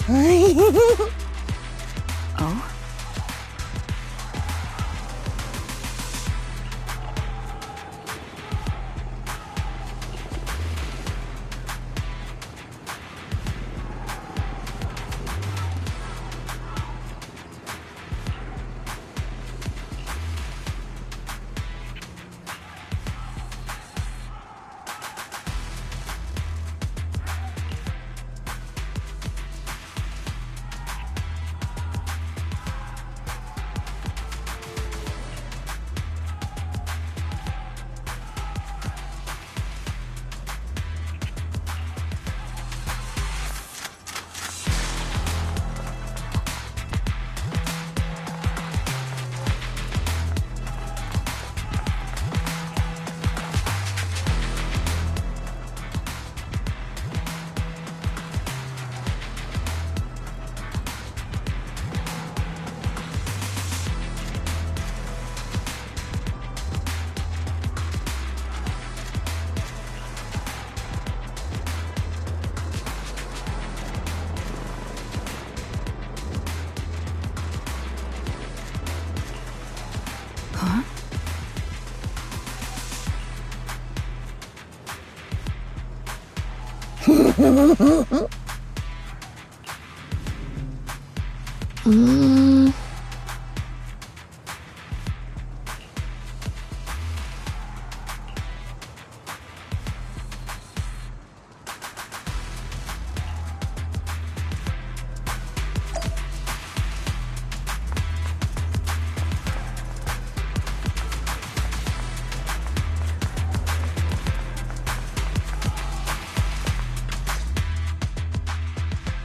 Oh? Huh?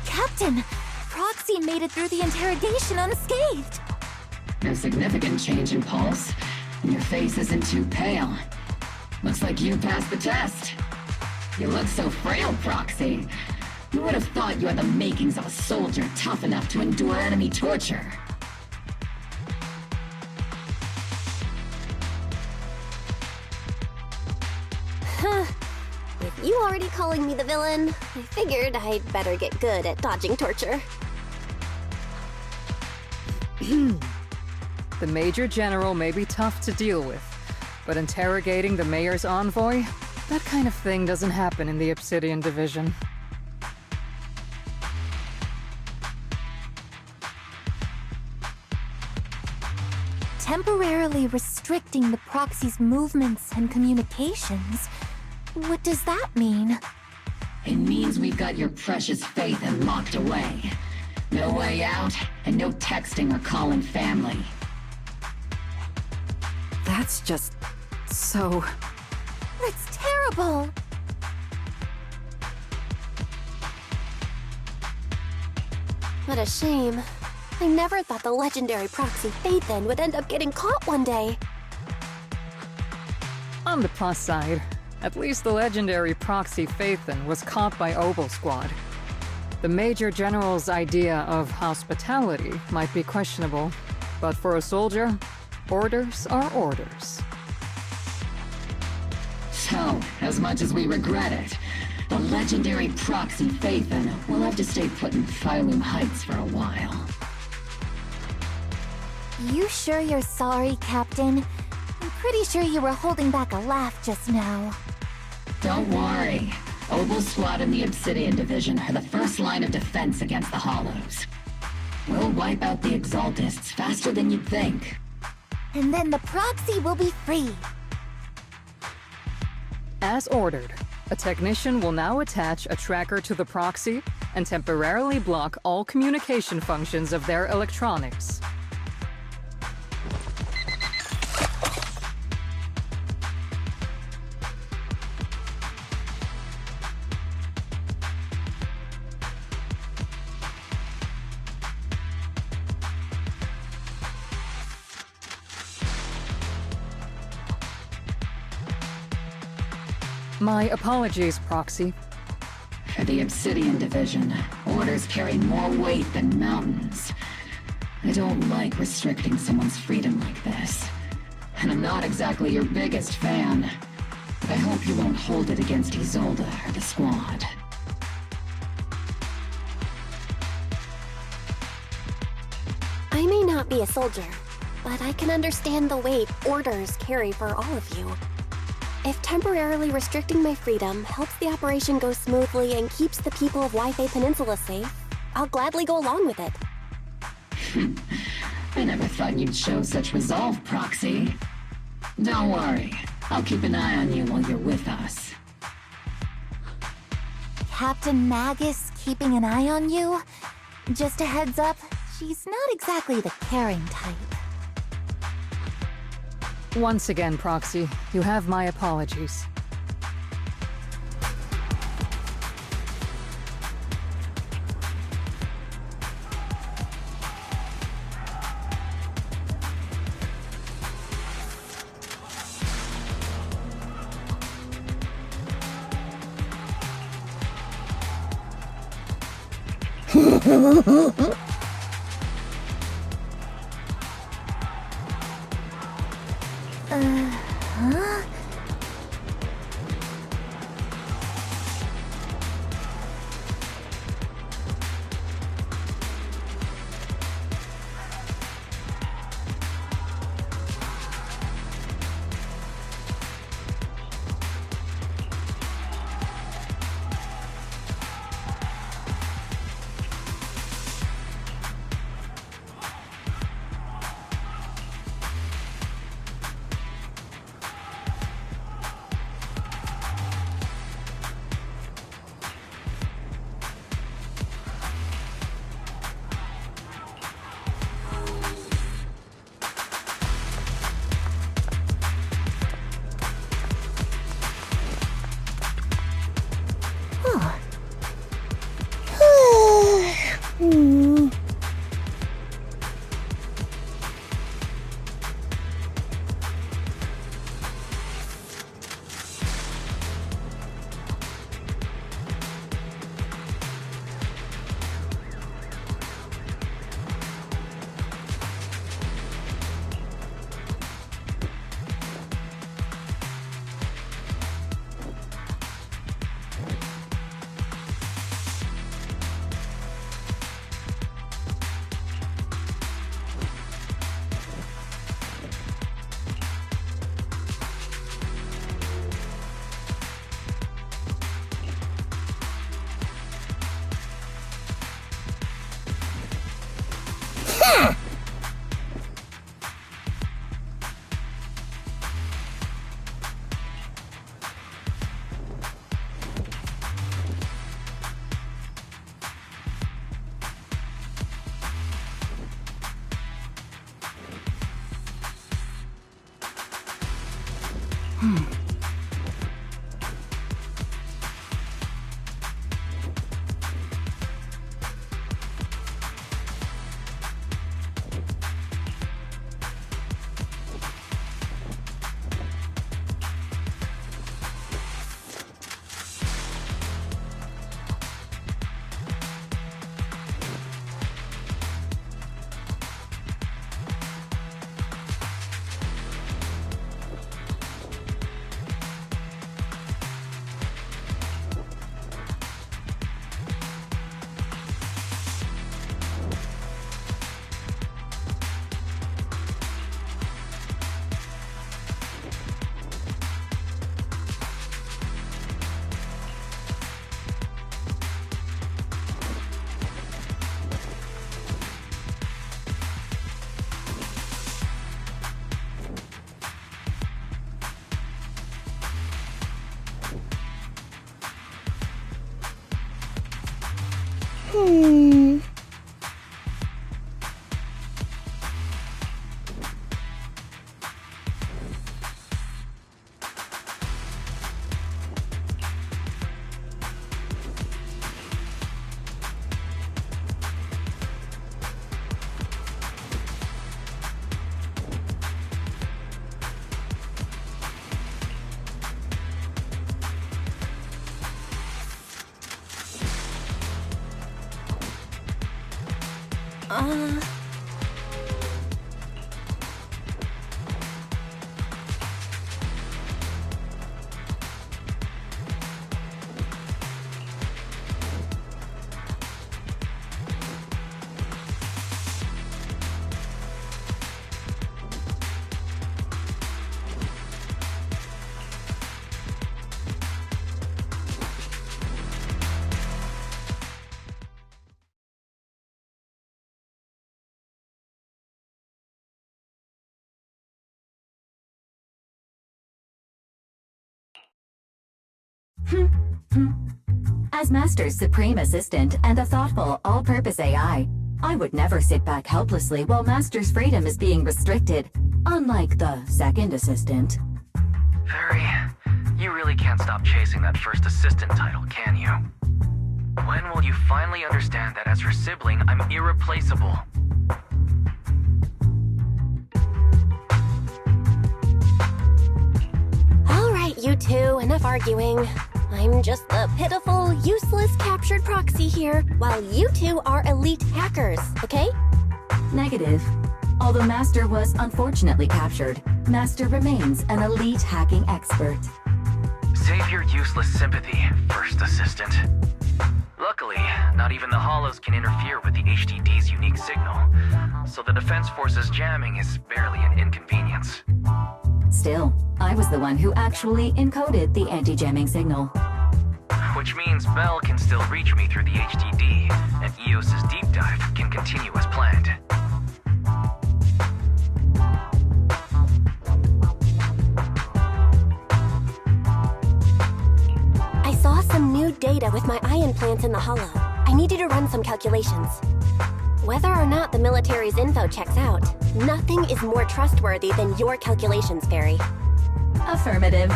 Captain! Proxy made it through the interrogation unscathed! No significant change in pulse, and your face isn't too pale. Looks like you passed the test. You look so frail, Proxy. You would have thought you had the makings of a soldier tough enough to endure enemy torture. With you already calling me the villain, I figured I'd better get good at dodging torture. The Major General may be tough to deal with, but interrogating the Mayor's envoy? That kind of thing doesn't happen in the Obsidian Division. Temporarily restricting the proxy's movements and communications. What does that mean? It means we've got your precious faith and locked away. No way out, and no texting or calling family. That's just... so... That's terrible! What a shame. I never thought the legendary proxy Phaethon would end up getting caught one day. On the plus side, at least the legendary proxy Phaethon was caught by Obel Squad. The Major General's idea of hospitality might be questionable, but for a soldier, orders are orders. So, as much as we regret it, the legendary proxy Phaethon will have to stay put in Phylum Heights for a while. You sure you're sorry, Captain? I'm pretty sure you were holding back a laugh just now. Don't worry. Obel Squad and the Obsidian Division are the first line of defense against the Hollows. We'll wipe out the Exaltists faster than you'd think. And then the proxy will be free. As ordered, a technician will now attach a tracker to the proxy and temporarily block all communication functions of their electronics. My apologies, Proxy. For the Obsidian Division, orders carry more weight than mountains. I don't like restricting someone's freedom like this. And I'm not exactly your biggest fan. But I hope you won't hold it against Isolde or the Squad. I may not be a soldier, but I can understand the weight orders carry for all of you. If temporarily restricting my freedom helps the operation go smoothly and keeps the people of Wi-Fi Peninsula safe, I'll gladly go along with it. I never thought you'd show such resolve, Proxy. Don't worry. I'll keep an eye on you while you're with us. Captain Magus keeping an eye on you? Just a heads up, she's not exactly the caring type. Once again, Proxy, you have my apologies. Huh? As Master's supreme assistant and a thoughtful, all-purpose AI, I would never sit back helplessly while Master's freedom is being restricted, unlike the second assistant. Fairy, you really can't stop chasing that first assistant title, can you? When will you finally understand that as her sibling, I'm irreplaceable? All right, you two, enough arguing. I'm just the pitiful, useless captured proxy here, while you two are elite hackers, okay? Negative. Although Master was unfortunately captured, Master remains an elite hacking expert. Save your useless sympathy, first assistant. Luckily, not even the Hollows can interfere with the HDD's unique signal, so the Defense Force's jamming is barely an inconvenience. Still, I was the one who actually encoded the anti-jamming signal. Which means Bell can still reach me through the HDD, and EOS's deep dive can continue as planned. I saw some new data with my ion plants in the Hollow. I need you to run some calculations. Whether or not the military's info checks out, nothing is more trustworthy than your calculations, Fairy. Affirmative.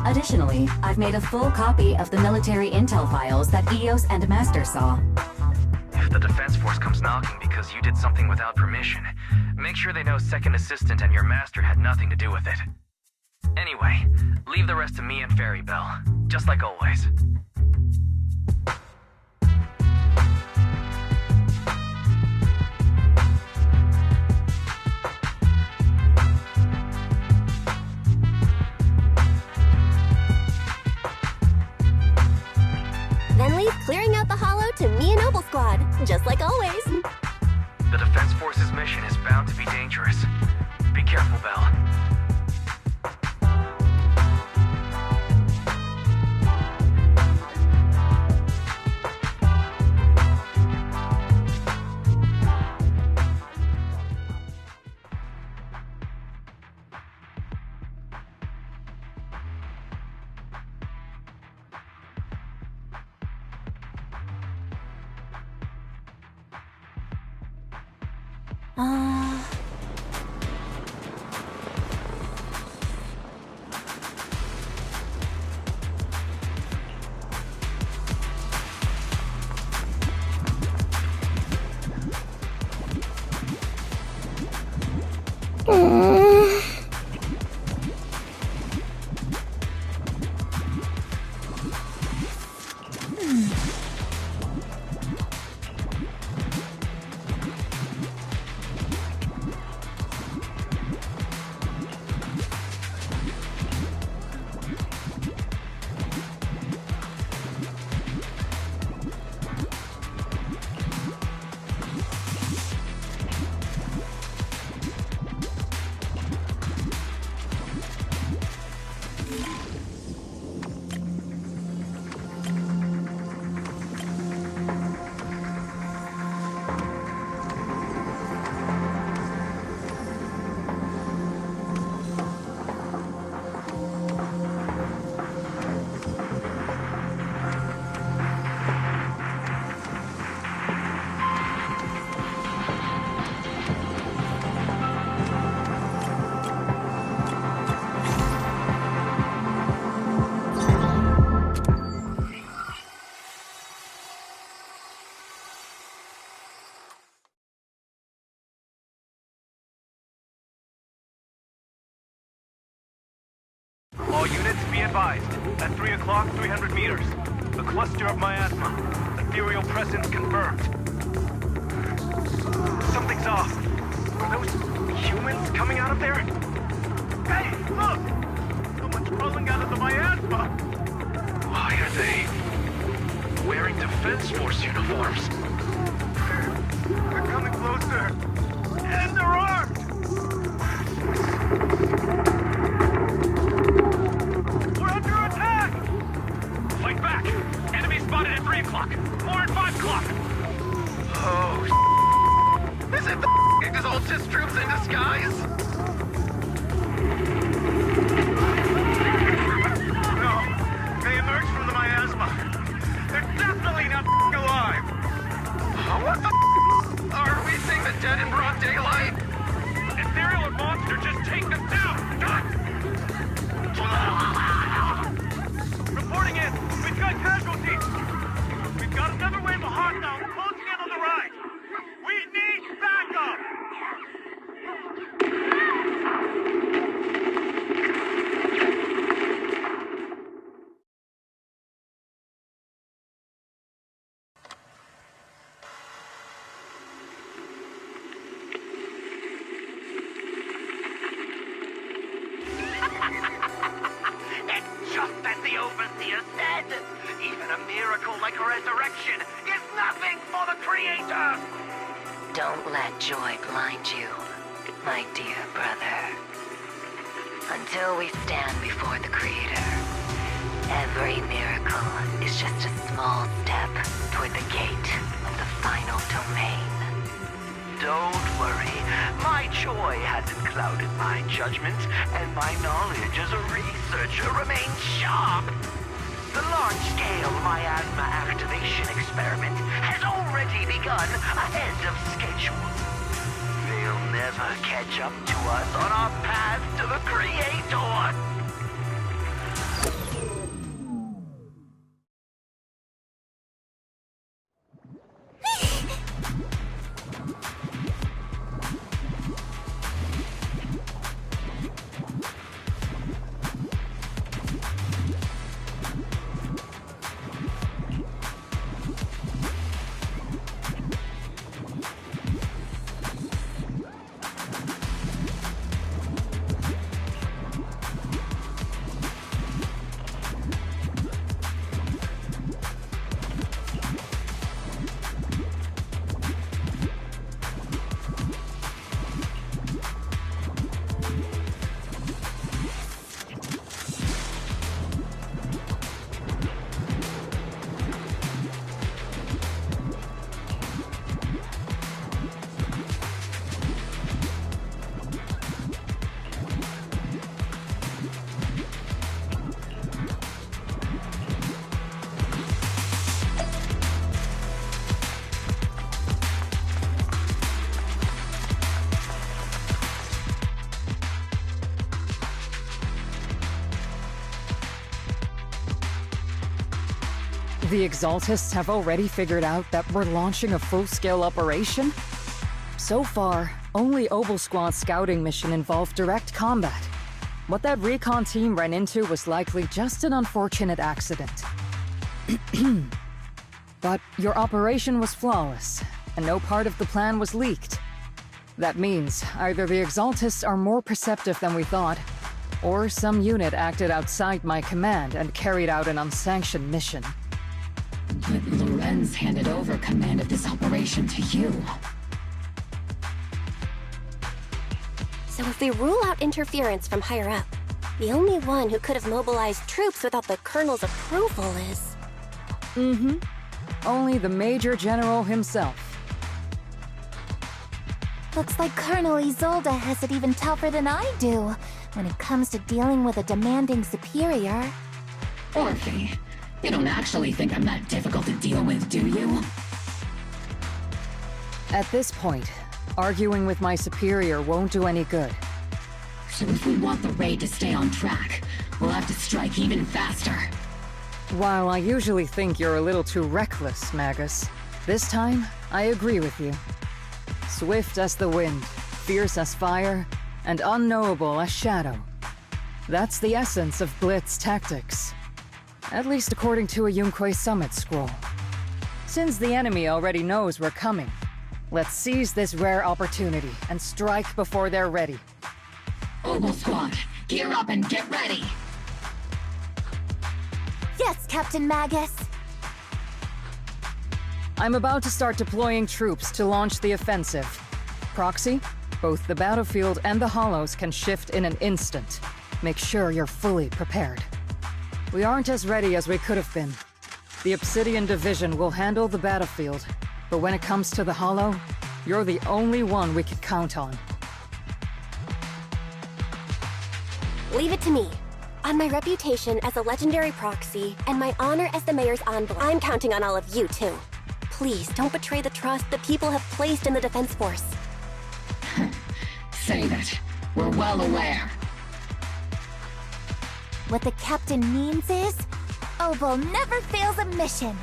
Additionally, I've made a full copy of the military intel files that EOS and Master saw. If the Defense Force comes knocking because you did something without permission, make sure they know Second Assistant and your Master had nothing to do with it. Anyway, leave the rest to me and Fairy Bell, just like always. Then leave clearing out the Hollow to me and Noble Squad, just like always. The Defense Force's mission is bound to be dangerous. Be careful, Bell. All units, be advised. At 3 o'clock, 300 meters. A cluster of miasma. Ethereal presence confirmed. Something's off. Are those humans coming out of there? Hey, look! Someone's crawling out of the miasma! Why are they wearing Defense Force uniforms? They're coming closer. And they're armed! We're under attack! Fight back! Enemy spotted at 3 o'clock. More at 5 o'clock. Oh, is it the Exaltus troops in disguise? No, they emerged dead. Even a miracle like resurrection is nothing for the Creator! Don't let joy blind you, my dear brother. Until we stand before the Creator, every miracle is just a small step toward the gate of the final domain. Don't worry, my joy hasn't clouded my judgment, and my knowledge as a researcher remains sharp. The large-scale miasma activation experiment has already begun ahead of schedule. They'll never catch up to us on our path to the Creator! The Exaltists have already figured out that we're launching a full-scale operation? So far, only Obel Squad's scouting mission involved direct combat. What that recon team ran into was likely just an unfortunate accident. But your operation was flawless, and no part of the plan was leaked. That means either the Exaltists are more perceptive than we thought, or some unit acted outside my command and carried out an unsanctioned mission. But Lorenz handed over command of this operation to you. So if we rule out interference from higher up, the only one who could have mobilized troops without the Colonel's approval is... Only the Major General himself. Looks like Colonel Isolde has it even tougher than I do when it comes to dealing with a demanding superior. Orphe, you don't actually think I'm that difficult to deal with, do you? At this point, arguing with my superior won't do any good. So if we want the raid to stay on track, we'll have to strike even faster. While I usually think you're a little too reckless, Magus, this time, I agree with you. Swift as the wind, fierce as fire, and unknowable as shadow. That's the essence of Blitz tactics. At least according to a Yunque Summit scroll. Since the enemy already knows we're coming, let's seize this rare opportunity and strike before they're ready. Obel Squad, gear up and get ready! Yes, Captain Magus. I'm about to start deploying troops to launch the offensive. Proxy, both the battlefield and the hollows can shift in an instant. Make sure you're fully prepared. We aren't as ready as we could have been. The Obsidian Division will handle the battlefield, but when it comes to the hollow, you're the only one we can count on. Leave it to me. On my reputation as a legendary proxy and my honor as the mayor's envoy, I'm counting on all of you, too. Please, don't betray the trust the people have placed in the Defense Force. Save it. We're well aware. What the captain means is, Obel never fails a mission.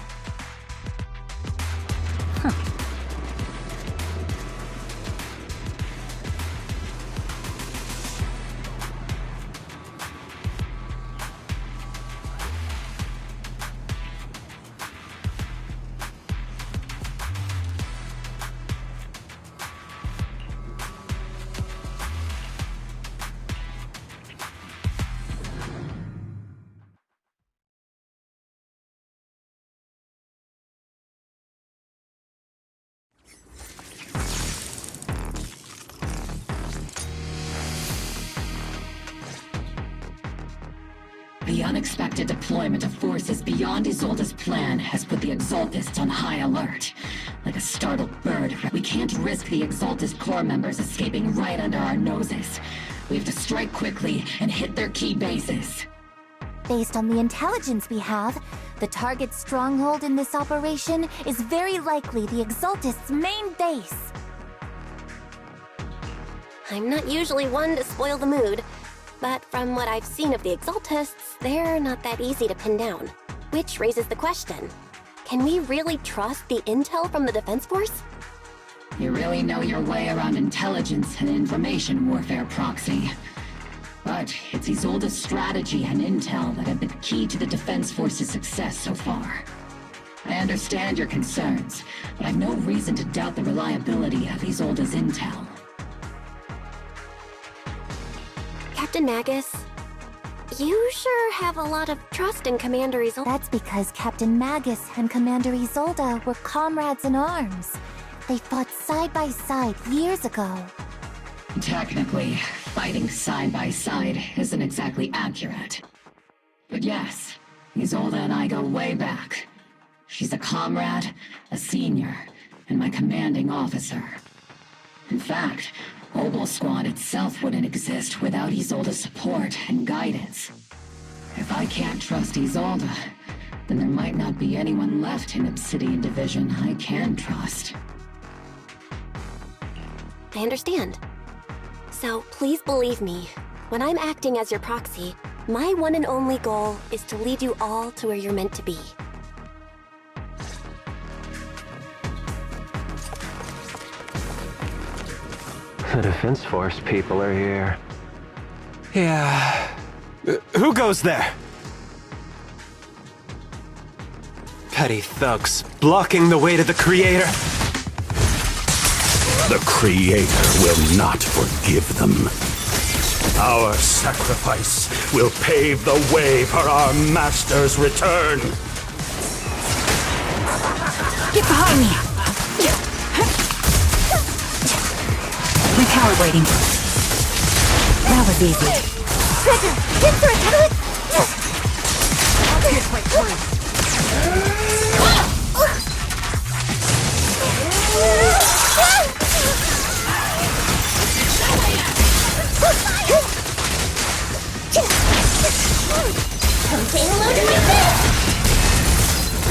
The unexpected deployment of forces beyond Isolde's plan has put the Exaltists on high alert. Like a startled bird, we can't risk the Exaltist core members escaping right under our noses. We have to strike quickly and hit their key bases. Based on the intelligence we have, the target's stronghold in this operation is very likely the Exaltists' main base. I'm not usually one to spoil the mood, but from what I've seen of the Exaltists, they're not that easy to pin down. Which raises the question, can we really trust the intel from the Defense Force? You really know your way around intelligence and information warfare, Proxy. But it's Isolde's strategy and intel that have been key to the Defense Force's success so far. I understand your concerns, but I've no reason to doubt the reliability of Isolde's intel. Captain Magus, you sure have a lot of trust in Commander Isolde. That's because Captain Magus and Commander Isolde were comrades in arms. They fought side by side years ago. Technically, fighting side by side isn't exactly accurate. But yes, Isolde and I go way back. She's a comrade, a senior, and my commanding officer. In fact, Obel Squad itself wouldn't exist without Isolde's support and guidance. If I can't trust Isolde, then there might not be anyone left in Obsidian Division I can trust. I understand. So please believe me, when I'm acting as your proxy, my one and only goal is to lead you all to where you're meant to be. The Defense Force people are here. Yeah. Who goes there? Petty thugs, blocking the way to the Creator. The Creator will not forgive them. Our sacrifice will pave the way for our Master's return. Get behind me! Recalibrating. That was easy. Get through it! Here's my crew.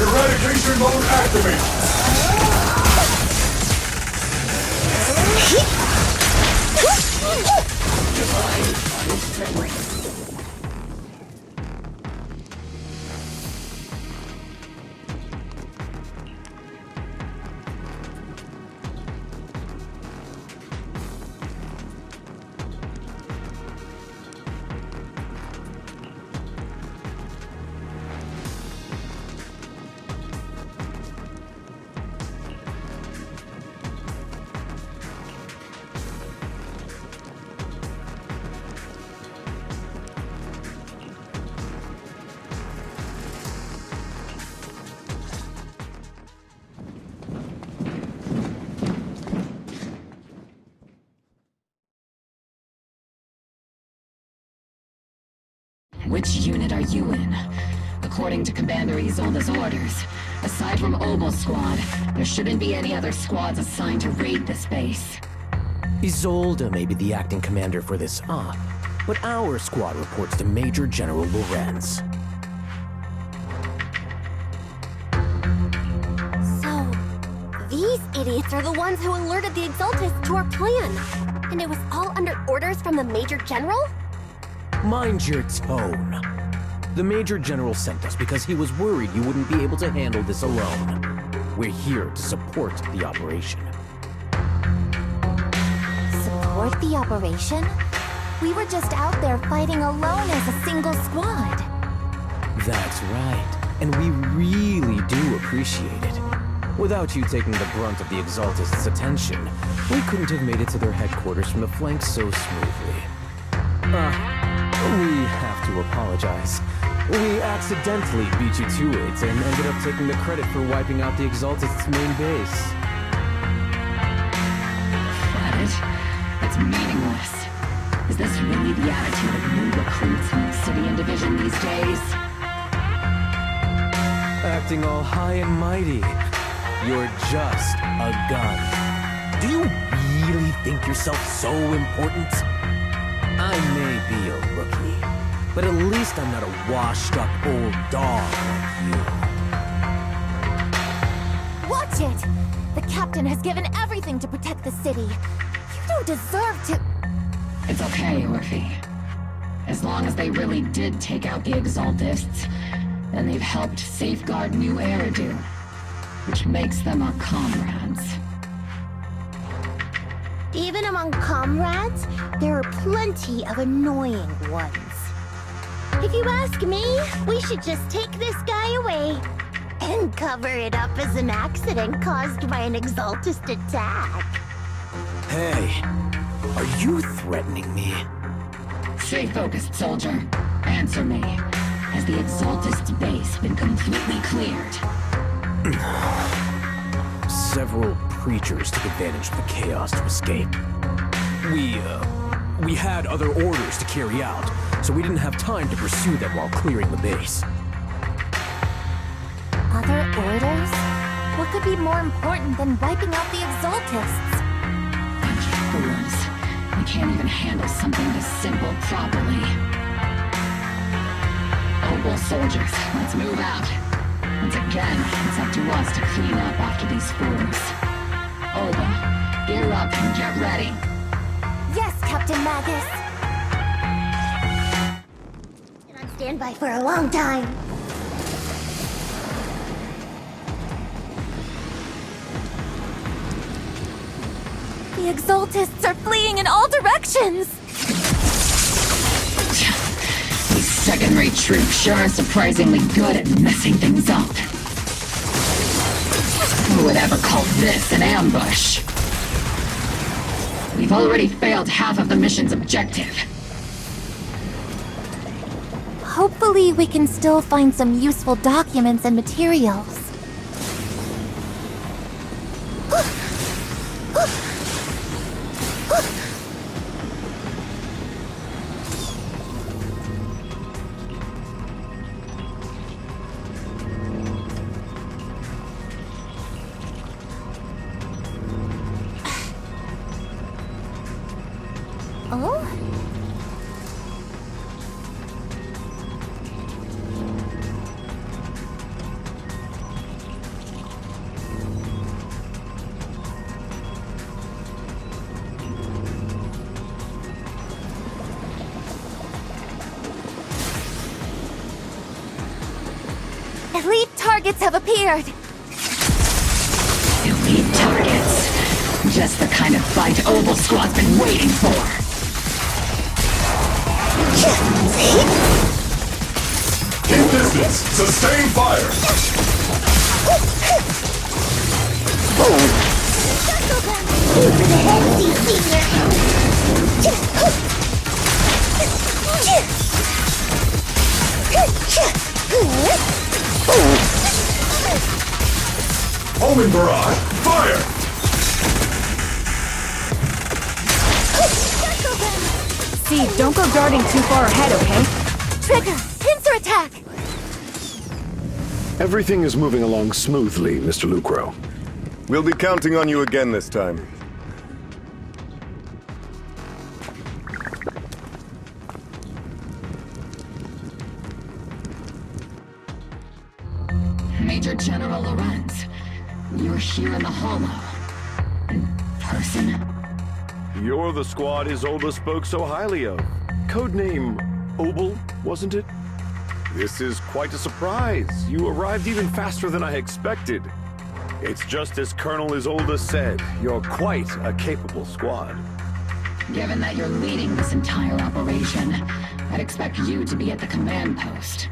Eradication mode activated. Which unit are you in? According to Commander Isolde's orders, aside from Obel Squad, there shouldn't be any other squads assigned to raid this base. Isolde may be the acting commander for this op, but our squad reports to Major General Lorenz. So, these idiots are the ones who alerted the Exaltists to our plan. And it was all under orders from the Major General? Mind your tone. The Major General sent us because he was worried you wouldn't be able to handle this alone. We're here to support the operation. Support the operation? We were just out there fighting alone as a single squad. That's right, and we really do appreciate it. Without you taking the brunt of the Exaltists' attention, we couldn't have made it to their headquarters from the flank so smoothly. We have to apologize. We accidentally beat you to it and ended up taking the credit for wiping out the Exaltists' main base. What? That's meaningless. Is this really the attitude of new recruits in Obsidian Division these days? Acting all high and mighty. You're just a gun. Do you really think yourself so important? I may be a rookie, but at least I'm not a washed-up old dog like you. Watch it! The captain has given everything to protect the city. You don't deserve to... It's okay, Orphe. As long as they really did take out the Exaltists, then they've helped safeguard New Eridu, which makes them our comrades. Even among comrades, there are plenty of annoying ones. If you ask me, we should just take this guy away and cover it up as an accident caused by an Exaltist attack. Hey, are you threatening me? Stay focused, soldier. Answer me. Has the Exaltist base been completely cleared? Several creatures took advantage of the chaos to escape. We had other orders to carry out, so we didn't have time to pursue them while clearing the base. Other orders? What could be more important than wiping out the Exaltists? Bunch of fools. They can't even handle something this simple properly. Obel soldiers, let's move out. Once again, it's up to us to clean up after these fools. Obel, gear up and get ready. Yes, Captain Magus. Been on standby for a long time. The Exaltists are fleeing in all directions! These second-rate troops sure are surprisingly good at messing things up. Who would ever call this an ambush? We've already failed half of the mission's objective. Hopefully we can still find some useful documents and materials. Oh? Elite targets have appeared! Elite targets. Just the kind of fight Obel Squad's been waiting for. Keep distance! Sustain fire! Omen barrage! Fire! See, don't go darting too far ahead, okay? Trigger! Pincer attack! Everything is moving along smoothly, Mr. Lucro. We'll be counting on you again this time. Major General Lorenz, you're here in the Hollow. In person? You're the squad Isolde spoke so highly of. Codename Obel, wasn't it? This is quite a surprise. You arrived even faster than I expected. It's just as Colonel Isolde said, you're quite a capable squad. Given that you're leading this entire operation, I'd expect you to be at the command post.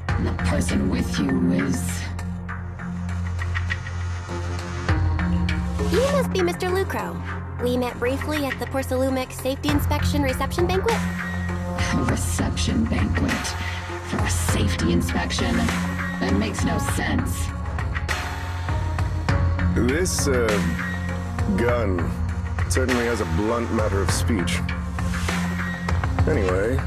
And the person with you is... You must be Mr. Lucro. We met briefly at the Porcelumic Safety Inspection Reception Banquet. A reception banquet? For a safety inspection? That makes no sense. This, gun certainly has a blunt matter of speech. Anyway...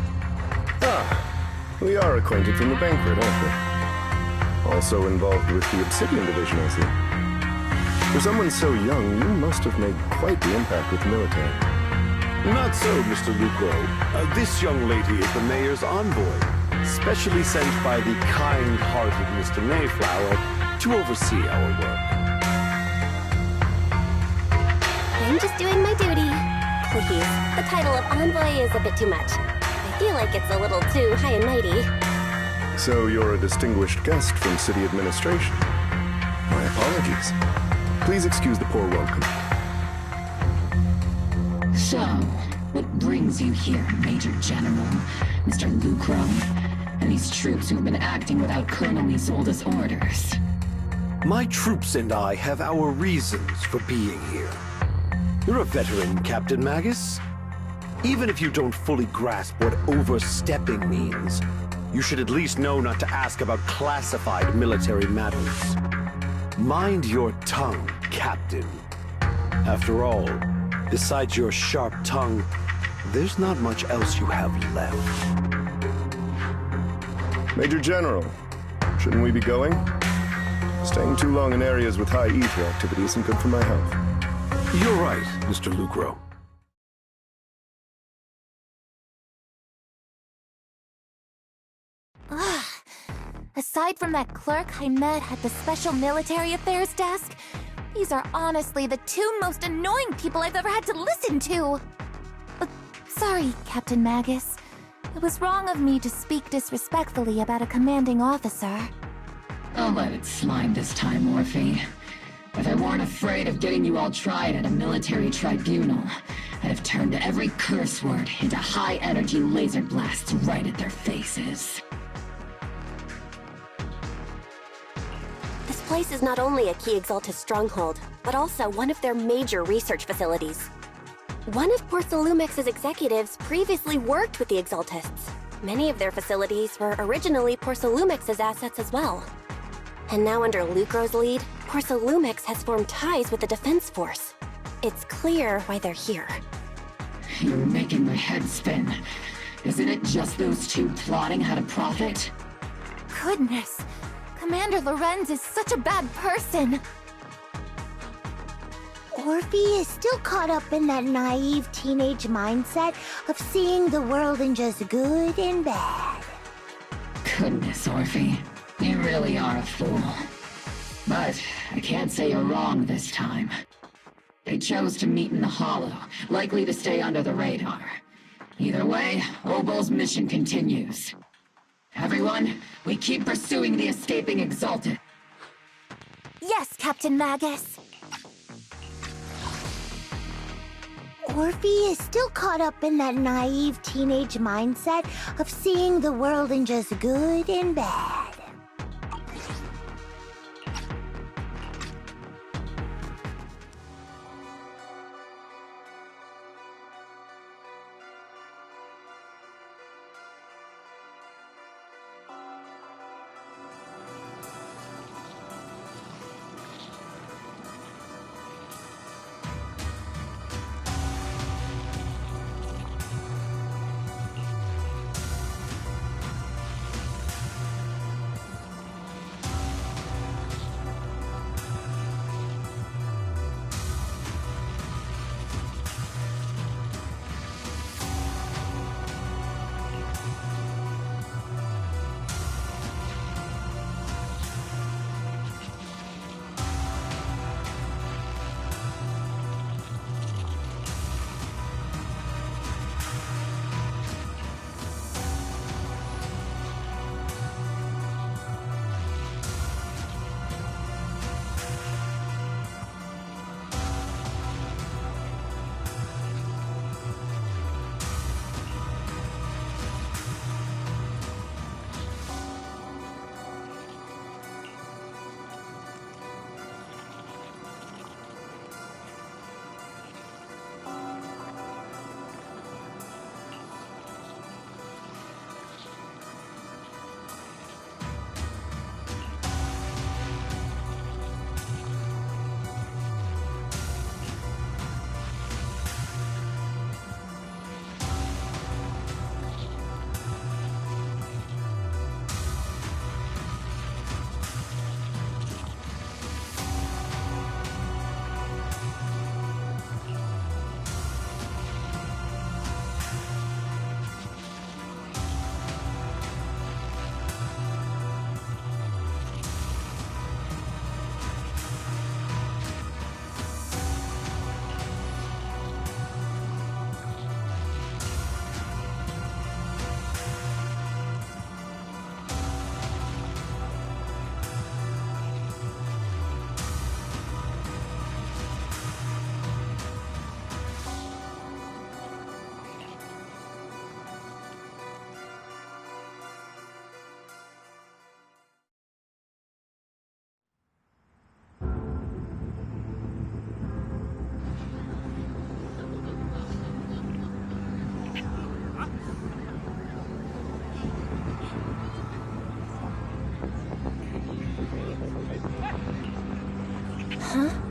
we are acquainted from the banquet, aren't we? Also involved with the Obsidian Division, I see. For someone so young, you must have made quite the impact with the military. Not so, Mr. Lucro. This young lady is the mayor's envoy, specially sent by the kind-hearted Mr. Mayflower to oversee our work. I'm just doing my duty. Please, the title of envoy is a bit too much. I feel like it's a little too high and mighty. So you're a distinguished guest from city administration. My apologies. Please excuse the poor welcome. So, what brings you here, Major General, Mr. Lucro, and these troops who've been acting without Colonel Isolde's orders? My troops and I have our reasons for being here. You're a veteran, Captain Magus. Even if you don't fully grasp what overstepping means, you should at least know not to ask about classified military matters. Mind your tongue, Captain. After all, besides your sharp tongue, there's not much else you have left. Major General, shouldn't we be going? Staying too long in areas with high ether activity isn't good for my health. You're right, Mr. Lucro. Aside from that clerk I met at the Special Military Affairs desk, these are honestly the two most annoying people I've ever had to listen to. Sorry, Captain Magus. It was wrong of me to speak disrespectfully about a commanding officer. I'll let it slide this time, Morphe. If I weren't afraid of getting you all tried at a military tribunal, I'd have turned every curse word into high-energy laser blasts right at their faces. This place is not only a key Exaltus stronghold, but also one of their major research facilities. One of Porcelumex's executives previously worked with the Exaltists. Many of their facilities were originally Porcelumex's assets as well. And now under Lucro's lead, Porcelumex has formed ties with the Defense Force. It's clear why they're here. You're making my head spin. Isn't it just those two plotting how to profit? Goodness, Commander Lorenz is such a bad person. Orphe is still caught up in that naive teenage mindset of seeing the world in just good and bad. Goodness, Orphe. You really are a fool. But I can't say you're wrong this time. They chose to meet in the Hollow, likely to stay under the radar. Either way, Obol's mission continues. Everyone, we keep pursuing the escaping Exalted. Yes, Captain Magus. Orphe is still caught up in that naive teenage mindset of seeing the world in just good and bad. Huh?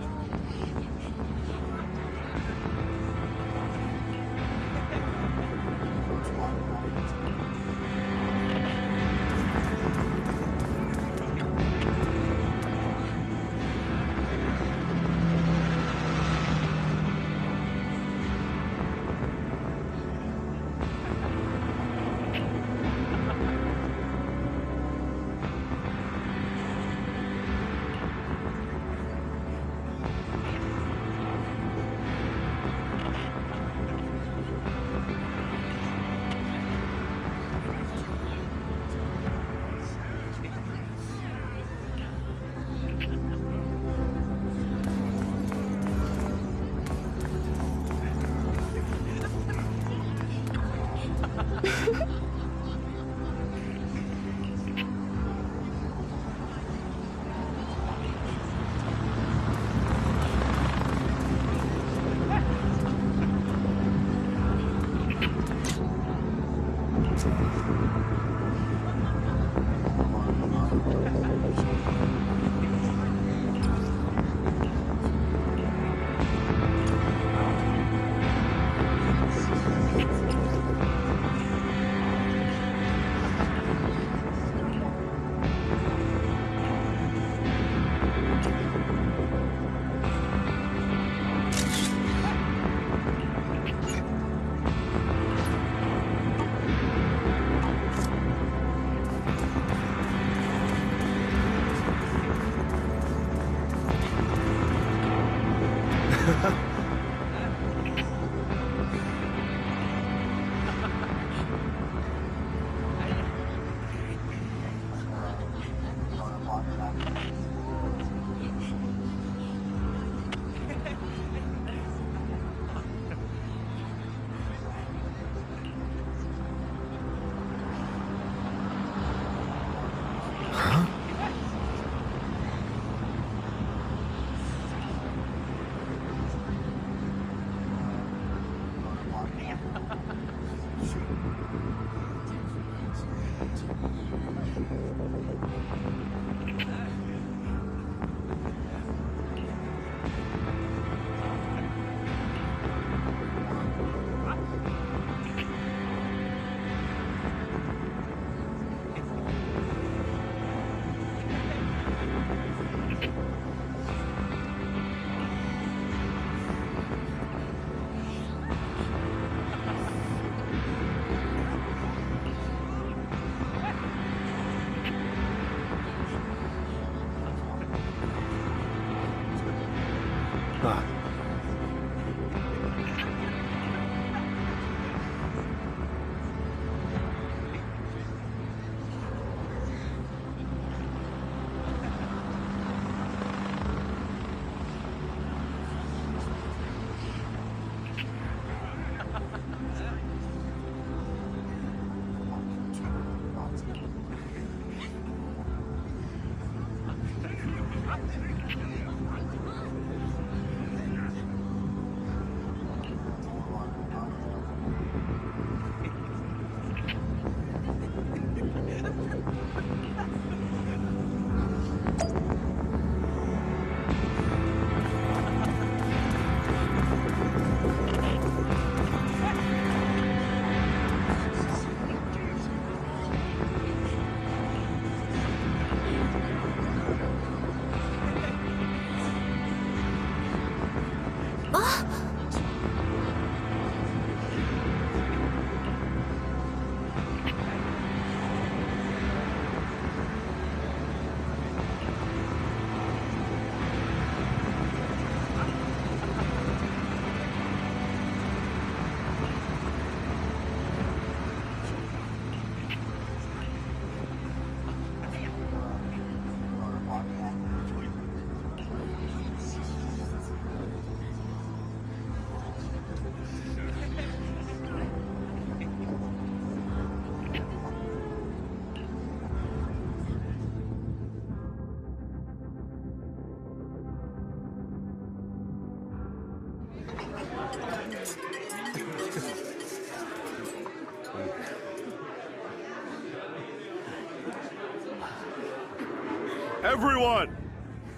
Everyone!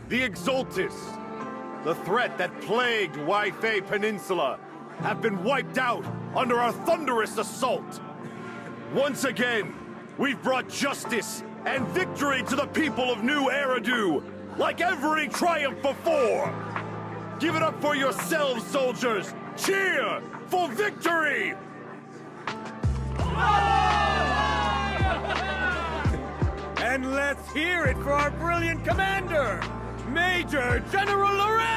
The Exaltus! the threat that plagued Waifei Peninsula, have been wiped out under our thunderous assault. Once again, we've brought justice and victory to the people of New Eridu, like every triumph before. Give it up for yourselves, soldiers! Cheer for victory! And let's hear it for our brilliant commander, Major General Lorenz!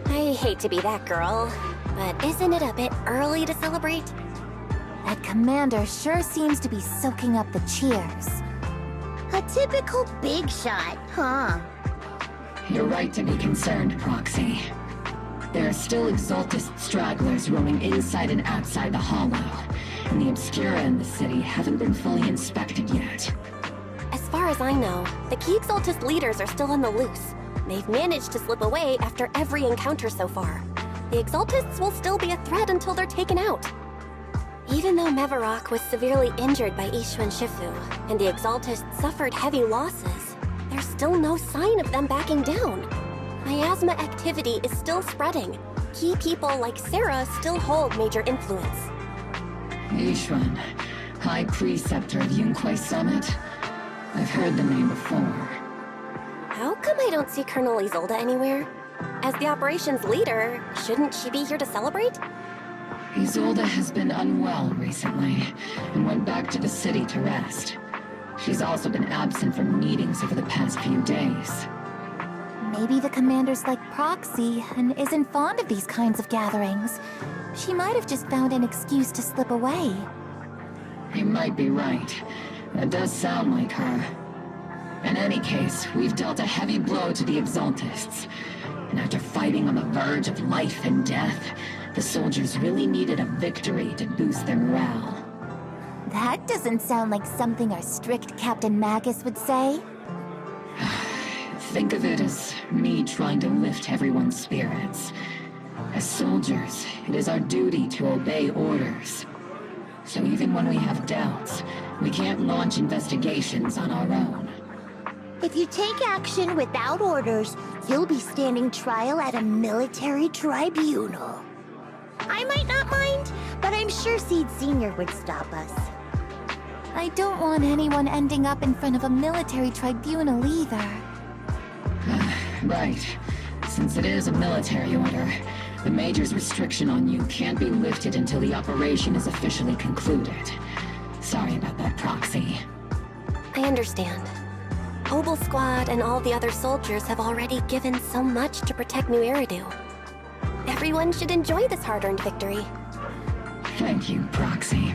I hate to be that girl, but isn't it a bit early to celebrate? That commander sure seems to be soaking up the cheers. A typical big shot, huh? You're right to be concerned, Proxy. There are still Exaltist stragglers roaming inside and outside the Hollow, and the Obscura in the city haven't been fully inspected yet. As far as I know, the key Exaltist leaders are still on the loose. They've managed to slip away after every encounter so far. The Exaltists will still be a threat until they're taken out. Even though Mevarok was severely injured by Ishu and Shifu, and the Exaltists suffered heavy losses, there's still no sign of them backing down. Miasma activity is still spreading. Key people like Sarah still hold major influence. Yishuan, High Preceptor of Yunquai Summit? I've heard the name before. How come I don't see Colonel Isolde anywhere? As the operations leader, shouldn't she be here to celebrate? Isolde has been unwell recently, and went back to the city to rest. She's also been absent from meetings over the past few days. Maybe the commander's like Proxy and isn't fond of these kinds of gatherings. She might have just found an excuse to slip away. You might be right. That does sound like her. In any case, we've dealt a heavy blow to the Exaltists. And after fighting on the verge of life and death, the soldiers really needed a victory to boost their morale. That doesn't sound like something our strict Captain Magus would say. Think of it as me trying to lift everyone's spirits. As soldiers, it is our duty to obey orders. So even when we have doubts, we can't launch investigations on our own. If you take action without orders, you'll be standing trial at a military tribunal. I might not mind, but I'm sure Seed Sr. would stop us. I don't want anyone ending up in front of a military tribunal either. Right. Since it is a military order, the Major's restriction on you can't be lifted until the operation is officially concluded. Sorry about that, Proxy. I understand. Obel Squad and all the other soldiers have already given so much to protect New Eridu. Everyone should enjoy this hard-earned victory. Thank you, Proxy.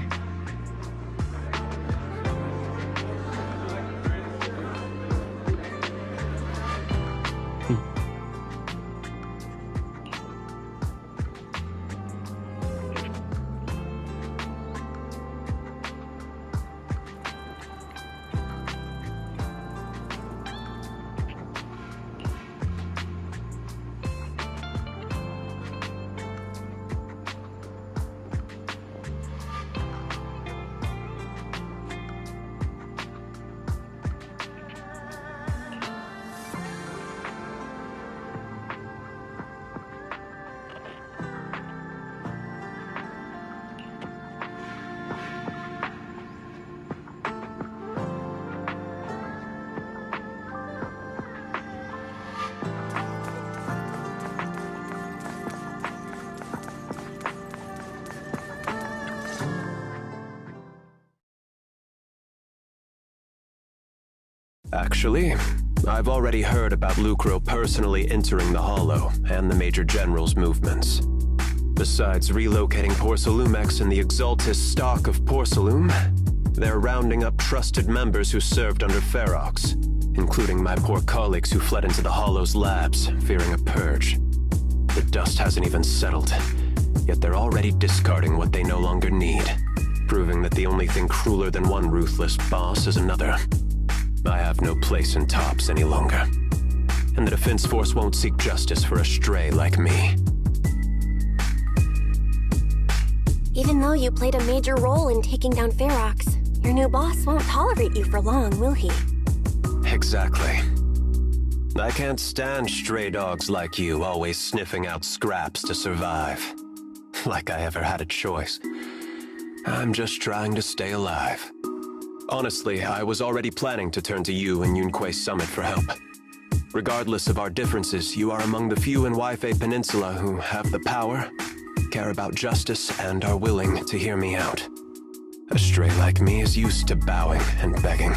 Actually, I've already heard about Lucro personally entering the Hollow and the Major General's movements. Besides relocating Porcelumex and the Exaltist stock of Porcelume, they're rounding up trusted members who served under Ferox, including my poor colleagues who fled into the Hollow's labs, fearing a purge. The dust hasn't even settled, yet they're already discarding what they no longer need, proving that the only thing crueler than one ruthless boss is another. I have no place in Tops any longer, and the Defense Force won't seek justice for a stray like me. Even though you played a major role in taking down Ferox, your new boss won't tolerate you for long, will he? Exactly. I can't stand stray dogs like you always sniffing out scraps to survive. Like I ever had a choice. I'm just trying to stay alive. Honestly, I was already planning to turn to you and Yunque Summit for help. Regardless of our differences, you are among the few in Waifei Peninsula who have the power, care about justice, and are willing to hear me out. A stray like me is used to bowing and begging.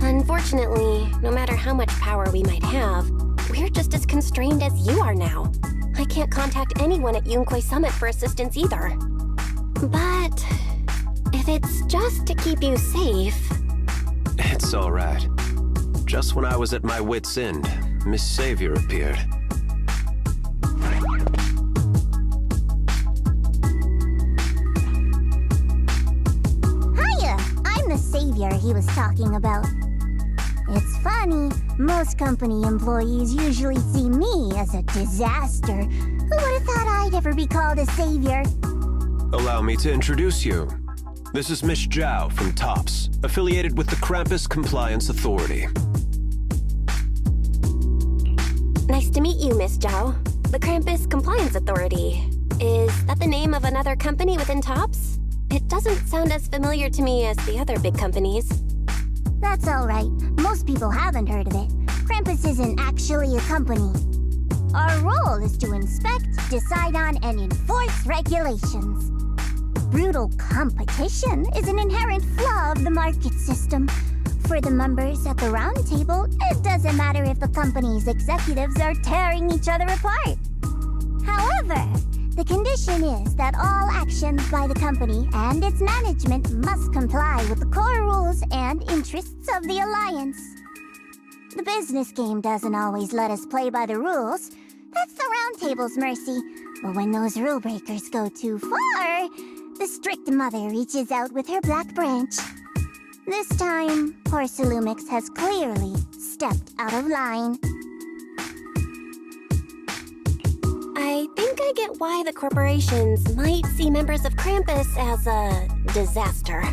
Unfortunately, no matter how much power we might have, we're just as constrained as you are now. I can't contact anyone at Yunque Summit for assistance either. But if it's just to keep you safe... It's all right. Just when I was at my wit's end, Miss Savior appeared. Hiya! I'm the savior he was talking about. It's funny, most company employees usually see me as a disaster. Who would have thought I'd ever be called a savior? Allow me to introduce you. This is Miss Zhao from TOPS, affiliated with the Krampus Compliance Authority. Nice to meet you, Miss Zhao. The Krampus Compliance Authority. Is that the name of another company within TOPS? It doesn't sound as familiar to me as the other big companies. That's alright. Most people haven't heard of it. Krampus isn't actually a company. Our role is to inspect, decide on, and enforce regulations. Brutal competition is an inherent flaw of the market system. For the members at the round table, it doesn't matter if the company's executives are tearing each other apart. However, the condition is that all actions by the company and its management must comply with the core rules and interests of the Alliance. The business game doesn't always let us play by the rules. That's the round table's mercy. But when those rule breakers go too far, the strict mother reaches out with her black branch. This time, Porcelumix has clearly stepped out of line. I think I get why the corporations might see members of Krampus as a disaster.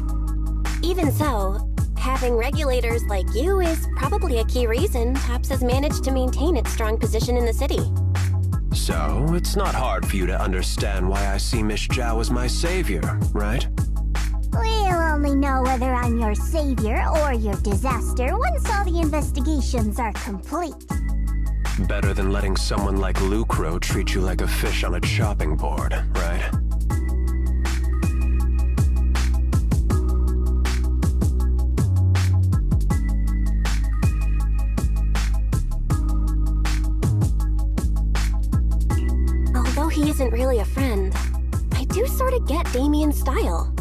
Even so, having regulators like you is probably a key reason TOPS has managed to maintain its strong position in the city. So, it's not hard for you to understand why I see Miss Zhao as my savior, right? We'll only know whether I'm your savior or your disaster once all the investigations are complete. Better than letting someone like Lucro treat you like a fish on a chopping board, right? Although he isn't really a friend, I do sort of get Damien's style.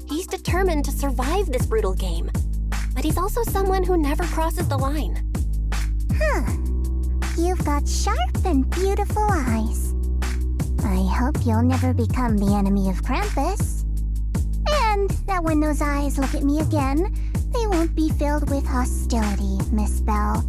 He's determined to survive this brutal game, but he's also someone who never crosses the line. Huh. You've got sharp and beautiful eyes. I hope you'll never become the enemy of Krampus. And that when those eyes look at me again, they won't be filled with hostility, Miss Bell.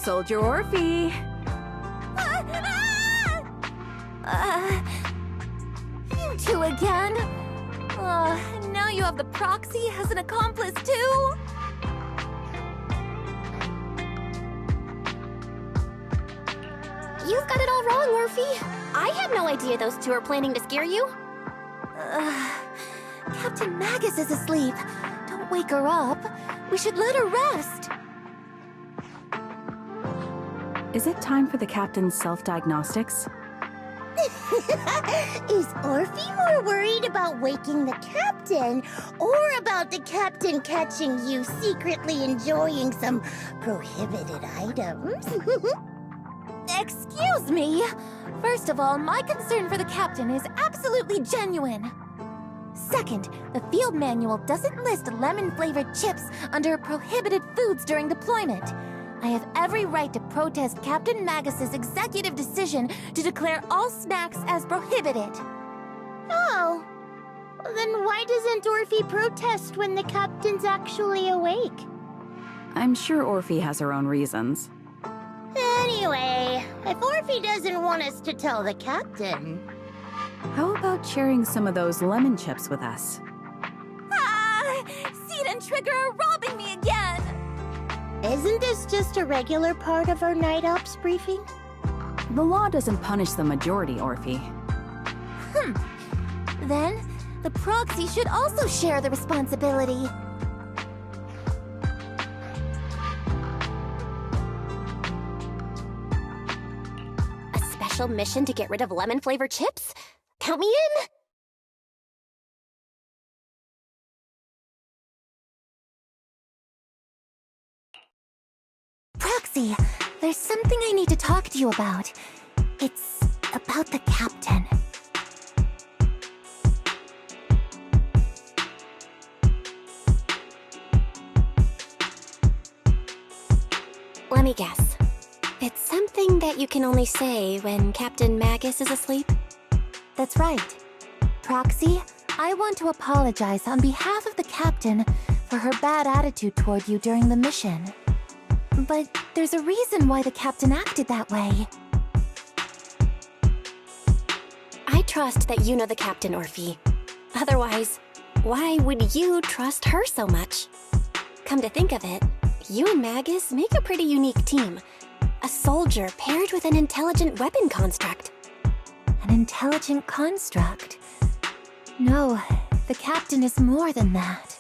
Soldier Orphe. You two again? Now you have the proxy as an accomplice too? You've got it all wrong, Orphe. I had no idea those two were planning to scare you. Captain Magus is asleep. Don't wake her up. We should let her rest. Is it time for the captain's self-diagnostics? Is Orphe more worried about waking the captain or about the captain catching you secretly enjoying some prohibited items? Excuse me! First of all, my concern for the captain is absolutely genuine. Second, the field manual doesn't list lemon-flavored chips under prohibited foods during deployment. I have every right to protest Captain Magus's executive decision to declare all snacks as prohibited. Oh. Then why doesn't Orphe protest when the captain's actually awake? I'm sure Orphe has her own reasons. Anyway, if Orphe doesn't want us to tell the captain... How about sharing some of those lemon chips with us? Seed and Trigger are robbing me again! Isn't this just a regular part of our night ops briefing? The law doesn't punish the majority, Orphe. Then, the proxy should also share the responsibility. A special mission to get rid of lemon-flavored chips? Count me in! Proxy, there's something I need to talk to you about. It's about the captain. Let me guess. It's something that you can only say when Captain Magus is asleep? That's right. Proxy, I want to apologize on behalf of the captain for her bad attitude toward you during the mission. But there's a reason why the captain acted that way. I trust that you know the captain, Orphe. Otherwise, why would you trust her so much? Come to think of it, you and Magus make a pretty unique team. A soldier paired with an intelligent weapon construct. An intelligent construct? No, the captain is more than that.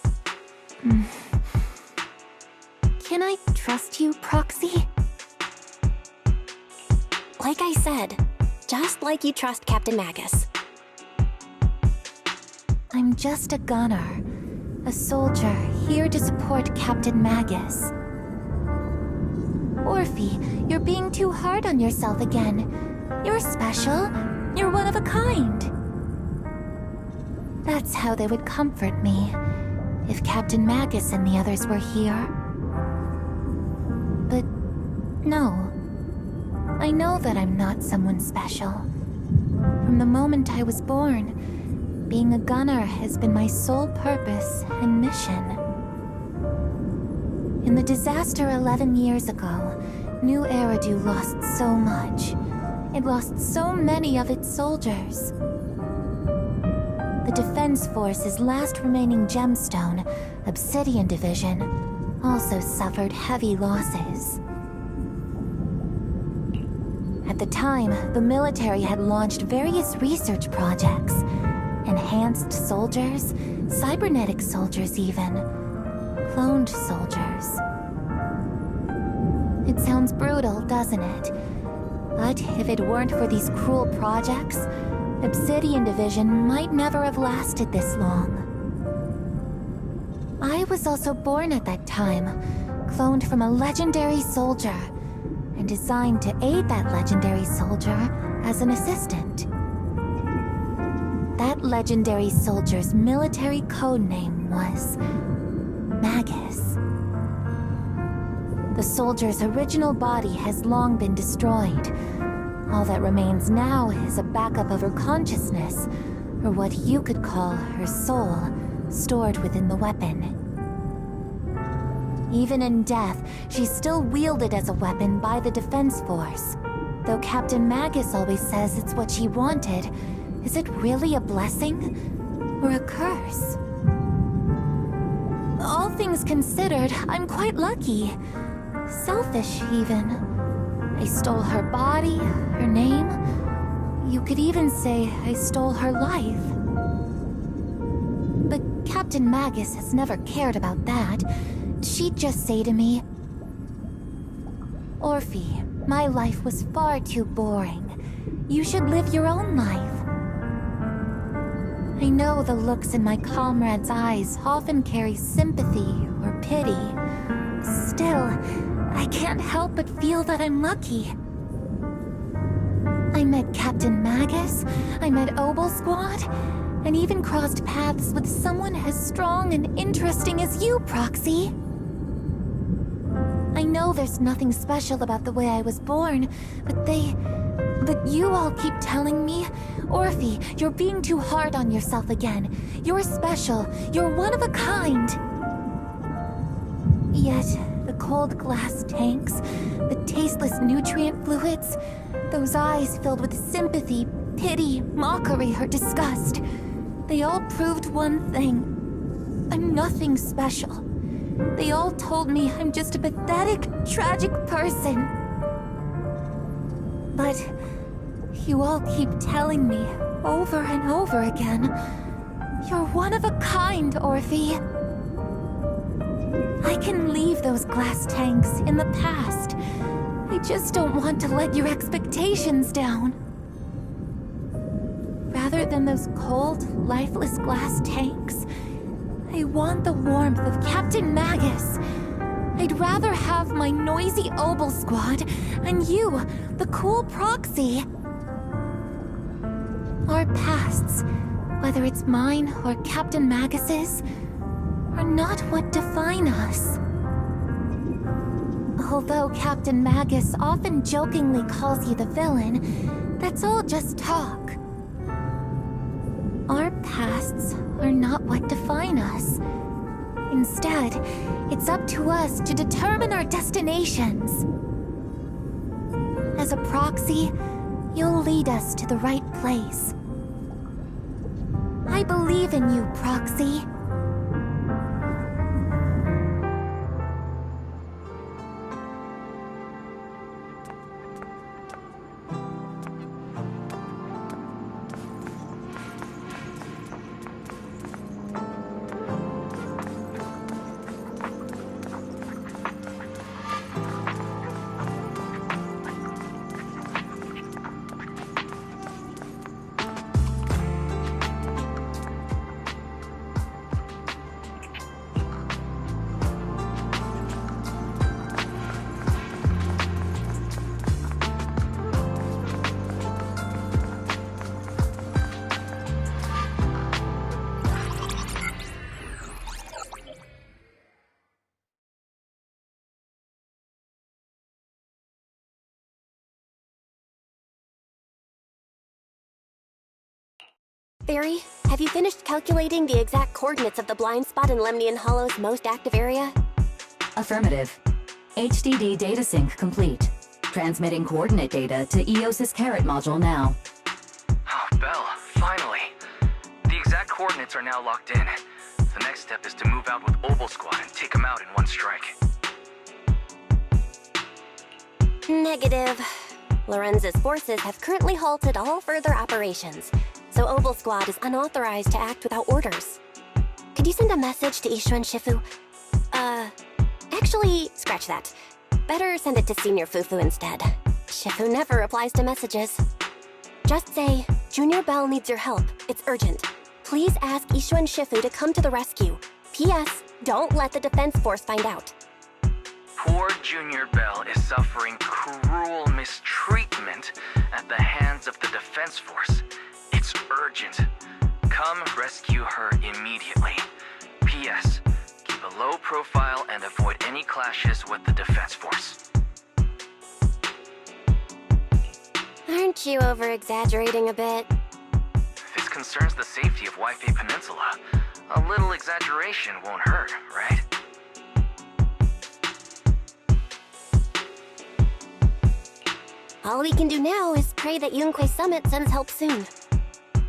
Can I trust you, Proxy? Like I said, just like you trust Captain Magus. I'm just a gunner. A soldier here to support Captain Magus. Orphe, you're being too hard on yourself again. You're special. You're one of a kind. That's how they would comfort me, if Captain Magus and the others were here. But no. I know that I'm not someone special. From the moment I was born, being a gunner has been my sole purpose and mission. In the disaster 11 years ago, New Eridu lost so much. It lost so many of its soldiers. The Defense Force's last remaining gemstone, Obsidian Division, also suffered heavy losses. At the time, the military had launched various research projects. Enhanced soldiers, cybernetic soldiers even. Cloned soldiers. It sounds brutal, doesn't it? But if it weren't for these cruel projects, Obsidian Division might never have lasted this long. I was also born at that time, cloned from a legendary soldier, and designed to aid that legendary soldier as an assistant. That legendary soldier's military codename was Magus. The soldier's original body has long been destroyed. All that remains now is a backup of her consciousness, or what you could call her soul, stored within the weapon. Even in death, she's still wielded as a weapon by the Defense Force. Though Captain Magus always says it's what she wanted, is it really a blessing or a curse? All things considered, I'm quite lucky. Selfish, even. I stole her body, her name. You could even say I stole her life. But Captain Magus has never cared about that. She'd just say to me, "Orphe, my life was far too boring. You should live your own life." I know the looks in my comrades' eyes often carry sympathy or pity. Still, I can't help but feel that I'm lucky. I met Captain Magus, I met Obel Squad, and even crossed paths with someone as strong and interesting as you, Proxy. I know there's nothing special about the way I was born, but you all keep telling me, "Orphe, you're being too hard on yourself again. You're special. You're one of a kind." Yet, the cold glass tanks, the tasteless nutrient fluids, those eyes filled with sympathy, pity, mockery, or disgust, they all proved one thing. I'm nothing special. They all told me I'm just a pathetic, tragic person. But you all keep telling me, over and over again, "You're one of a kind, Orphe." I can leave those glass tanks in the past. I just don't want to let your expectations down. Rather than those cold, lifeless glass tanks, I want the warmth of Captain Magus. I'd rather have my noisy Obel Squad and you, the cool Proxy. Our pasts, whether it's mine or Captain Magus's, are not what define us. Although Captain Magus often jokingly calls you the villain, that's all just talk. Our pasts are not what define us. Instead, it's up to us to determine our destinations. As a Proxy, you'll lead us to the right place. I believe in you, Proxy. Barry, have you finished calculating the exact coordinates of the blind spot in Lemnian Hollow's most active area? Affirmative. HDD data sync complete. Transmitting coordinate data to EOS's Carrot module now. Oh, Belle, finally. The exact coordinates are now locked in. The next step is to move out with Obel Squad and take them out in one strike. Negative. Lorenz's forces have currently halted all further operations, so Obel Squad is unauthorized to act without orders. Could you send a message to Ishuan Shifu? Actually, scratch that. Better send it to Senior Fufu instead. Shifu never replies to messages. Just say, Junior Belle needs your help. It's urgent. Please ask Ishuan Shifu to come to the rescue. P.S. Don't let the Defense Force find out. Poor Junior Belle is suffering cruel mistreatment at the hands of the Defense Force. It's urgent. Come rescue her immediately. P.S. Keep a low profile and avoid any clashes with the Defense Force. Aren't you over-exaggerating a bit? This concerns the safety of Wi-Fi Peninsula. A little exaggeration won't hurt, right? All we can do now is pray that Yunque Summit sends help soon.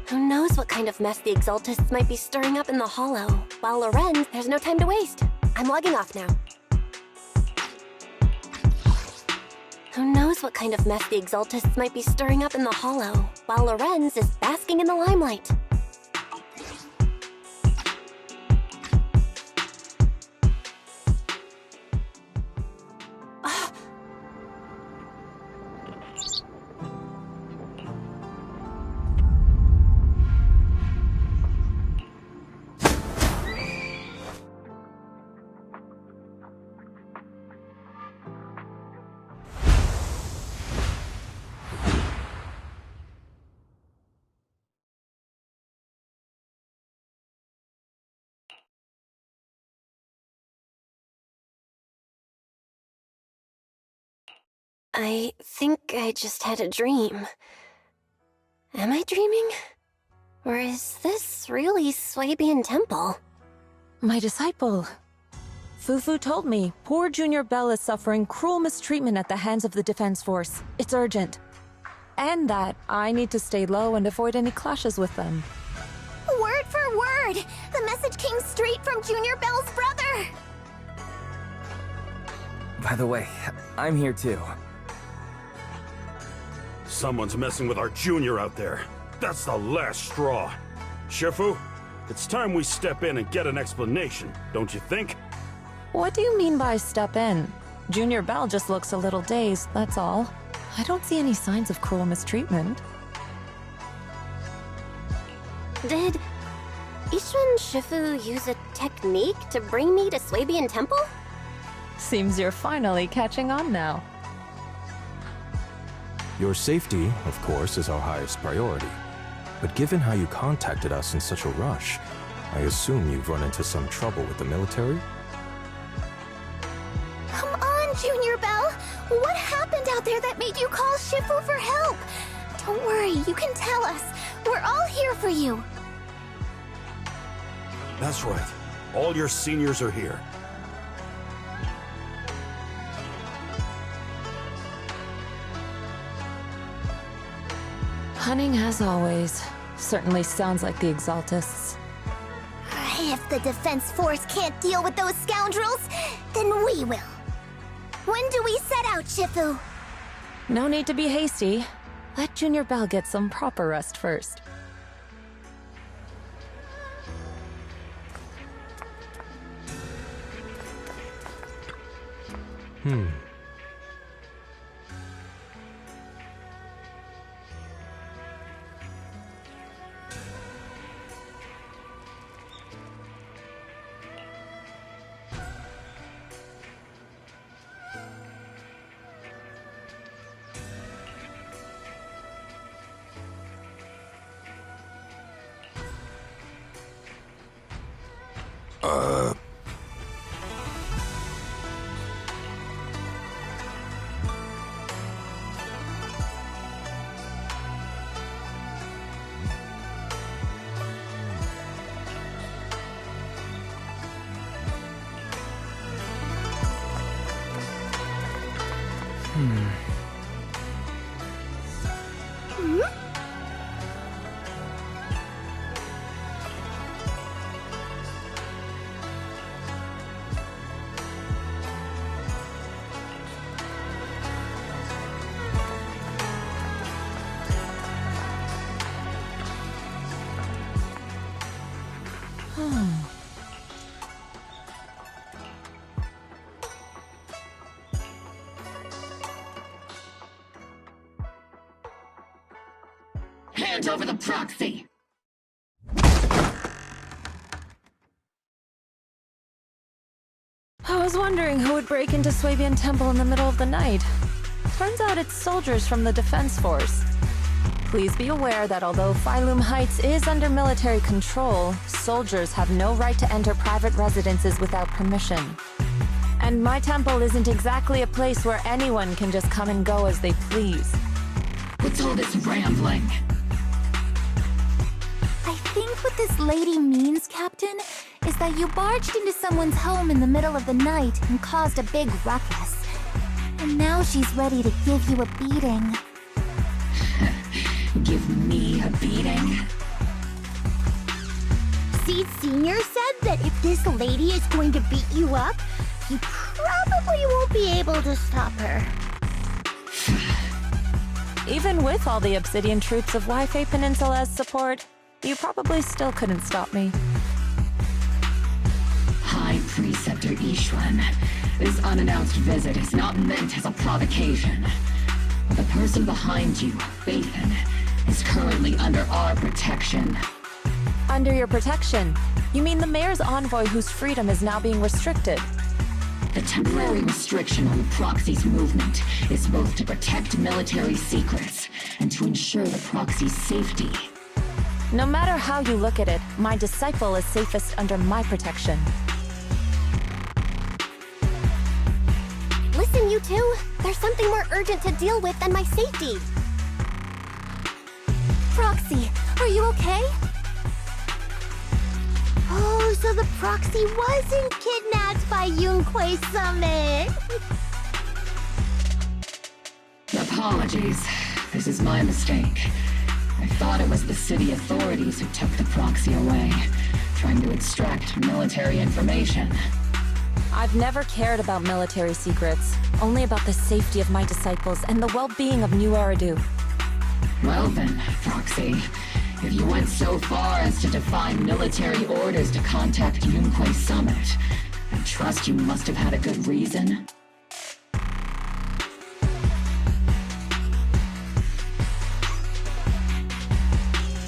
Who knows what kind of mess the Exaltists might be stirring up in the Hollow. While Lorenz, there's no time to waste. I'm logging off now. Who knows what kind of mess the Exaltists might be stirring up in the Hollow, while Lorenz is basking in the limelight. I think I just had a dream. Am I dreaming? Or is this really Swabian Temple? My disciple. Fufu told me poor Junior Bell is suffering cruel mistreatment at the hands of the Defense Force. It's urgent. And that I need to stay low and avoid any clashes with them. Word for word! The message came straight from Junior Bell's brother! By the way, I'm here too. Someone's messing with our junior out there. That's the last straw. Shifu, it's time we step in and get an explanation, don't you think? What do you mean by step in? Junior Bell just looks a little dazed, that's all. I don't see any signs of cruel mistreatment. Did Ishun Shifu use a technique to bring me to Swabian Temple? Seems you're finally catching on now. Your safety, of course, is our highest priority. But given how you contacted us in such a rush, I assume you've run into some trouble with the military? Come on, Junior Bell! What happened out there that made you call Shifu for help? Don't worry, you can tell us. We're all here for you. That's right. All your seniors are here. Cunning as always. Certainly sounds like the Exaltists. If the Defense Force can't deal with those scoundrels, then we will. When do we set out, Shifu? No need to be hasty. Let Junior Bell get some proper rest first. Hand over the proxy! I was wondering who would break into Swabian Temple in the middle of the night. Turns out it's soldiers from the Defense Force. Please be aware that although Phylum Heights is under military control, soldiers have no right to enter private residences without permission. And my temple isn't exactly a place where anyone can just come and go as they please. What's all this rambling? I think what this lady means, Captain, is that you barged into someone's home in the middle of the night and caused a big ruckus. And now Now she's ready to give you a beating. Give me a beating? Seed Sr. said that if this lady is going to beat you up, you probably won't be able to stop her. Even with all the Obsidian troops of Wi-Fi Peninsula's support, you probably still couldn't stop me. High Preceptor Ishwan, this unannounced visit is not meant as a provocation. The person behind you, Bathan, is currently under our protection. Under your protection? You mean the mayor's envoy whose freedom is now being restricted? The temporary restriction on the proxy's movement is both to protect military secrets and to ensure the proxy's safety. No matter how you look at it, my disciple is safest under my protection. Listen, you two. There's something more urgent to deal with than my safety. Proxy, are you okay? Oh, so the proxy wasn't kidnapped by Yunquei Summit. Apologies. This is my mistake. I thought it was the city authorities who took the proxy away, trying to extract military information. I've never cared about military secrets, only about the safety of my disciples and the well-being of New Eridu. Well then, Proxy, if you went so far as to defy military orders to contact Yunquei Summit, I trust you must have had a good reason.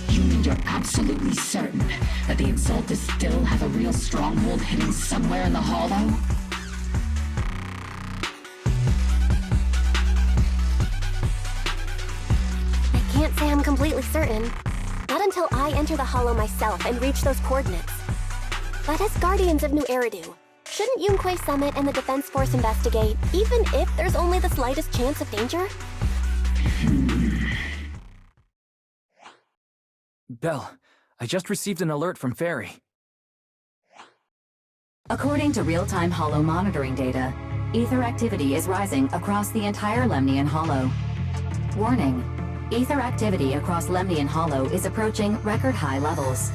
You mean you're absolutely certain that the Exaltus still have a real stronghold hidden somewhere in the Hollow? I can't say I'm completely certain. Not until I enter the Hollow myself and reach those coordinates. But as Guardians of New Eridu, shouldn't Yunquei Summit and the Defense Force investigate, even if there's only the slightest chance of danger? Belle, I just received an alert from Fairy. According to real-time Hollow monitoring data, ether activity is rising across the entire Lemnian Hollow. Warning: ether activity across Lemnian Hollow is approaching record-high levels.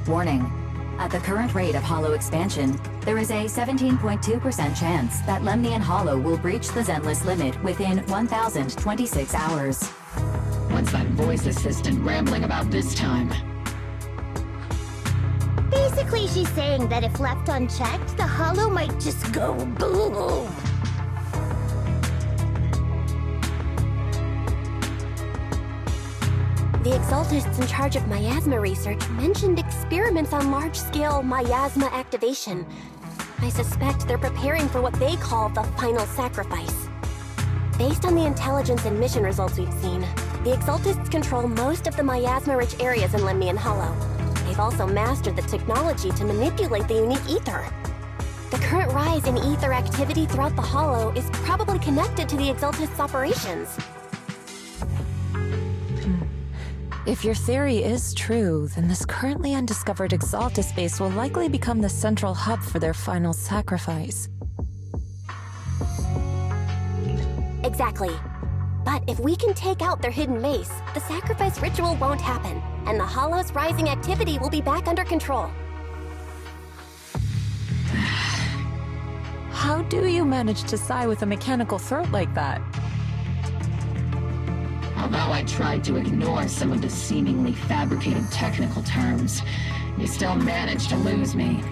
Warning: at the current rate of Hollow expansion, there is a 17.2% chance that Lemnian Hollow will breach the Zenless limit within 1,026 hours. What's that voice assistant rambling about this time? Basically, she's saying that if left unchecked, the Hollow might just go boom. The Exaltists in charge of miasma research mentioned experiments on large-scale miasma activation. I suspect they're preparing for what they call the final sacrifice. Based on the intelligence and mission results we've seen, the Exaltists control most of the miasma-rich areas in Lemnian Hollow. They've also mastered the technology to manipulate the unique ether. The current rise in ether activity throughout the Hollow is probably connected to the Exaltists' operations. If your theory is true, then this currently undiscovered Exaltus base will likely become the central hub for their final sacrifice. Exactly. But if we can take out their hidden base, the sacrifice ritual won't happen, and the Hollow's rising activity will be back under control. How do you manage to sigh with a mechanical throat like that? Although I tried to ignore some of the seemingly fabricated technical terms, you still managed to lose me.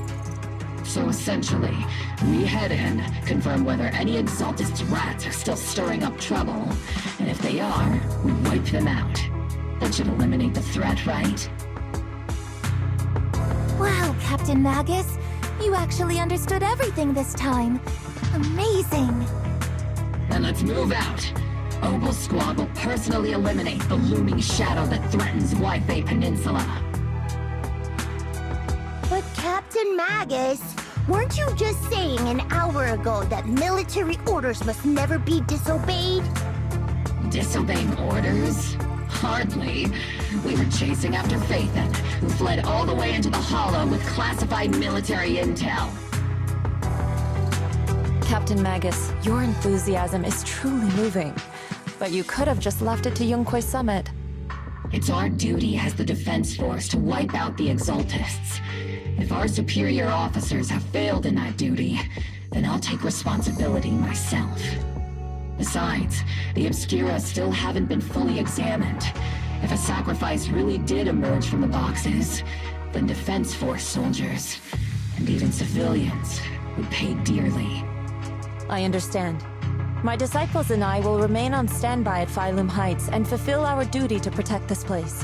So essentially, we head in, confirm whether any Exaltist rats are still stirring up trouble, and if they are, we wipe them out. That should eliminate the threat, right? Wow, Captain Magus, you actually understood everything this time. Amazing. Then let's move out. Obel's squad will personally eliminate the looming shadow that threatens Wi-Fi Peninsula. But Captain Magus, weren't you just saying an hour ago that military orders must never be disobeyed? Disobeying orders? Hardly. We were chasing after Phaethon, who fled all the way into the Hollow with classified military intel. Captain Magus, your enthusiasm is truly moving. But you could have just left it to Yunquei Summit. It's our duty as the Defense Force to wipe out the Exaltists. If our superior officers have failed in that duty, then I'll take responsibility myself. Besides, the Obscura still haven't been fully examined. If a sacrifice really did emerge from the boxes, then Defense Force soldiers, and even civilians, would pay dearly. I understand. My disciples and I will remain on standby at Phylum Heights and fulfill our duty to protect this place.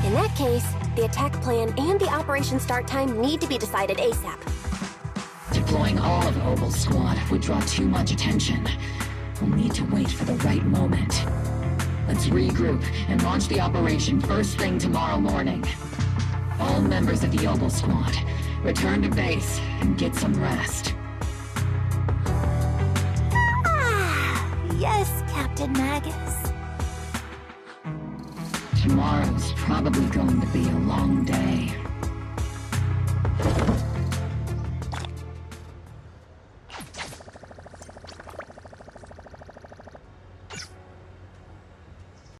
In that case, the attack plan and the operation start time need to be decided ASAP. Deploying all of Obal's squad would draw too much attention. We'll need to wait for the right moment. Let's regroup and launch the operation first thing tomorrow morning. All members of the Obal squad, return to base and get some rest. Yes, Captain Magus. Tomorrow's probably going to be a long day.